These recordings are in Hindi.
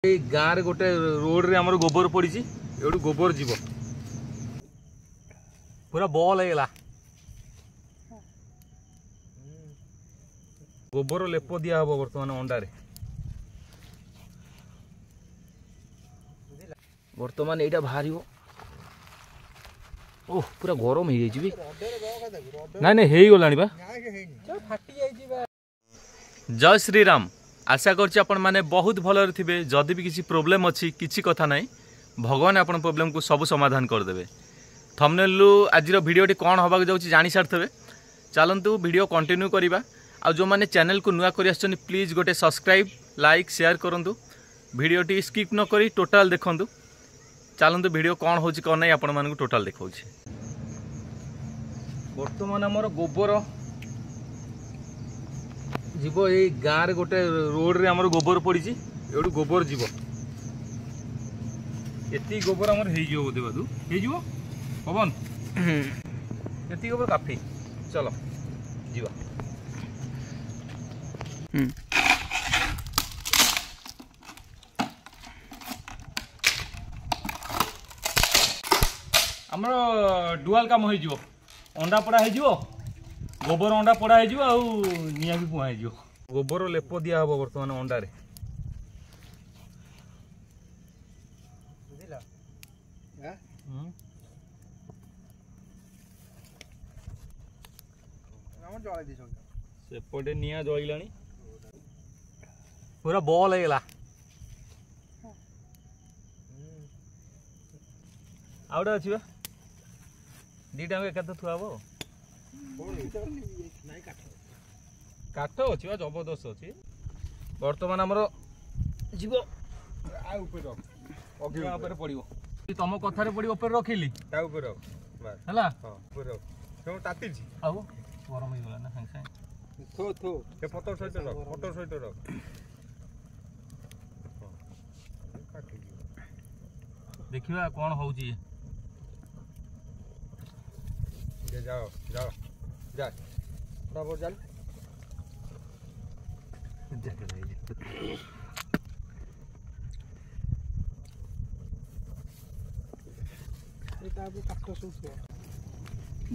गाँव रे गोटे रोड रे हमर गोबर पड़ी एवं गोबर जीव पूरा बॉल है गोबर लेप दिया हम बर्तमान अंडारे बर्तमान यहाँ बाहर ओह पूरा गरम हो जाए ना नहीं गला जय श्री राम आशा कर बहुत भल थे जदि भी किसी प्रोब्लेम अच्छी किसी कथा ना भगवान आपण प्रोब्लेम को सब समाधान करदे थंबनेल आज भिडियोटी कौन होगा जाऊँ जानी सारे चलतु वीडियो कंटिन्यू करवा आ जो मैंने चैनल को नुआ कर प्लीज गोटे सब्सक्राइब लाइक शेयर करूँ भिडियोटी स्किप न करी टोटाल देखूँ चलतु वीडियो कौन हो कौन नहीं आपण मानक टोटाल देखा बर्तमान आमर गोबर जीव ये गाँव रे गोटे रोड रे हमर गोबर पड़ी एवं गोबर जीव ये गोबर आमर हो बोधे बादू हो पवन ये गोबर काफी चलो जीवा आमर डुआल काम हो अंडा पड़ा हो गोबर अंडा पड़ा हो निआ भी पुआ हो गोबर लेप दिया हम बर्तमान अंडारे सेपटे निआ जला पूरा बॉल है आउटा अच्छी दीटा एका थुआ काठ अच्छी जबरदस्त अच्छी बर्तमान आमर जीव पड़ो तुम कथार पड़ी ऊपर रखिली गरम हो गला ना सागे पतर सहित देखा कौन हो जाओ जाओ जा बराबर जाल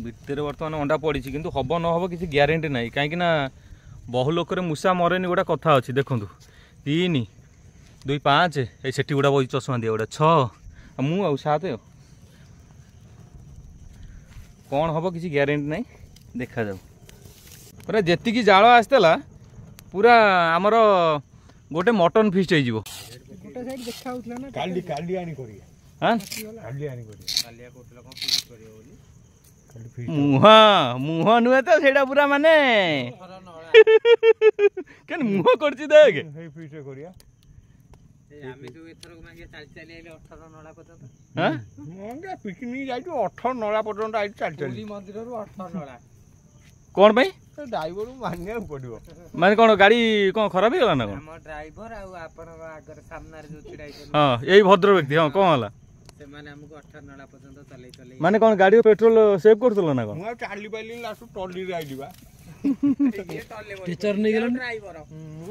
भितर बर्तमान अंडा पड़ी किंतु हम न हम किसी ग्यारंटी ना कहीं बहु लोक मूषा मरेनि गोटा कथा अच्छी देखु 3 2 5 ये गुड़ा बही चषमा दिया गोटा 6 मु 7 कौन हम किसी ग्यारंटी ना देखा जाऊ पूरा जी जाल आसला पूरा आमर गोटे मटन फिस्ट हो मुह मुह नुहे तो सेटा पूरा माने क्या मुह कर पिकनिक जाइए 18 नला पर्यंत आई चली कौन भाई ड्राइवर मानिया पड़ो माने कौन गाड़ी कौन खराब हो गला ना कौन ड्राइवर आगर सामने जो छिड़ा हाँ यही भद्र व्यक्ति हाँ कौन है हमको 18 नला पर्यंत चले चले माने कौन गाड़ी पेट्रोल सेव करतलो ना कौन मु चाली पाइली लास्ट टॉली रे आइलीबा टीचर नहीं गेलो ड्राइवर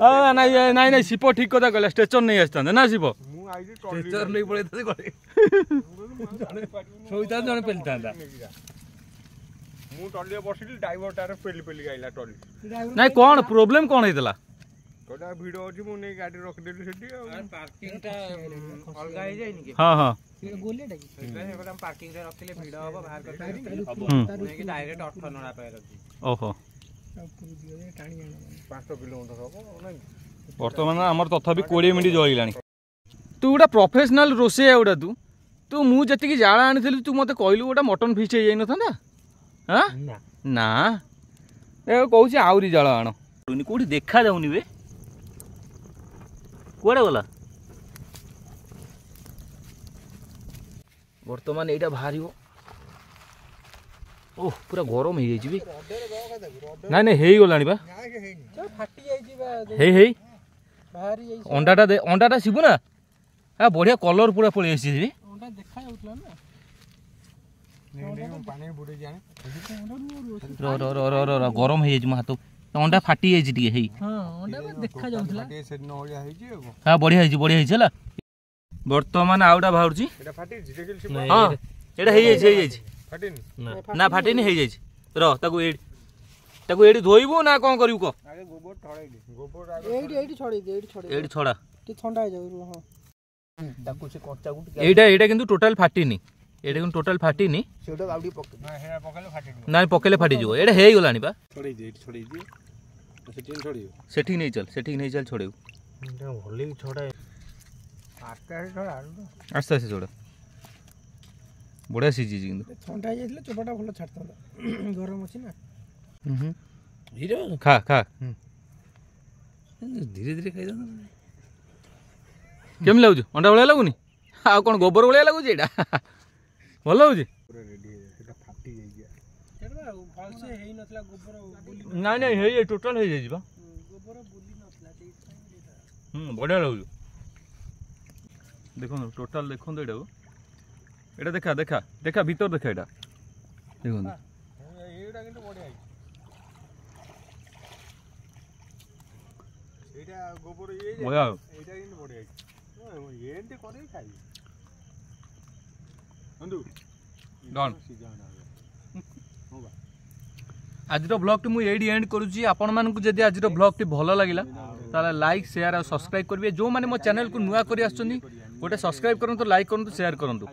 आ नहीं नहीं नहीं सिपो ठीक कथा कहला स्टेशन नहीं आस्ता ना सिपो मु आइली टॉली टीचर नहीं पड़े तो गले सोइता जने पेलता मु टॉली बसिली ड्राइवर तार पेली पेली आइला टॉली नहीं कौन प्रॉब्लम कौन हेतला कोडा वीडियो अछि मु नै गाड़ी रख देली सेठी पार्किंग टा अलगा हे जाय नि हां हां गोलेटा कि हम पार्किंग रे रखले वीडियो हो बाहर कर कि डायरेक्ट 18 नळा पे रखी ओहो 500 किलोमीटर हो नै वर्तमान हमर तथापि 20 मिनिट जळिलानी तू गोटा प्रोफेशनल रोसे एउडा तू मु जति कि जाला आनिथिलि तू मते कहलु गोटा मटन फिश हे जाय नथांदा हां ना ए कहूची आउरी जाला आण कोठी देखा जाउनी बे कुआड़े गला बर्तमान यहाँ बाहर ओह पूरा गरम हो जाए ना नहीं गला अंडाटा शिबू ना बढ़िया कलर पूरा पड़े गरम हो हाथ अंडा फाटी जाइए टी है देखा जाउथला हाँ बढ़िया है बर्तमान आउटा बाहर हाँ ये ना फाटी नहीं एडी धोइबो ना कौन करियो को एडी छड़ा एटा किंतु टोटल फाटीनी एटा किंतु टोटल फाटीनी ना पकेले फाटी जीवो एटा हेई गलानी बा सेठी नहीं चल छोड़े आस्ते आस्ते छोड़ बढ़िया सीझी किंतु ठंडा हो जाइले चोपाटा भलो छाड़ता गरम अछि ना खा खा धीरे धीरे खाई केम लागु अंडा भलिया लागुनी आ कोन गोबर भलिया लागु एटा भल लागु ना टोटल हो जाइबा बढ़िया लागु देखो टोटल देखो एटा देखा देखा देखा भीतर देखा एटा देखो आज ब्लॉग टी मुझे एंड करुच्ची आपण मानक जदि आज ब्लॉग टी भल लगिला ताला लाइक शेयर और सब्सक्राइब करेंगे जो मैंने मो चैनल को नुआ कर गोटे सब्सक्राइब करूँ लाइक करूँ शेयर करूँ।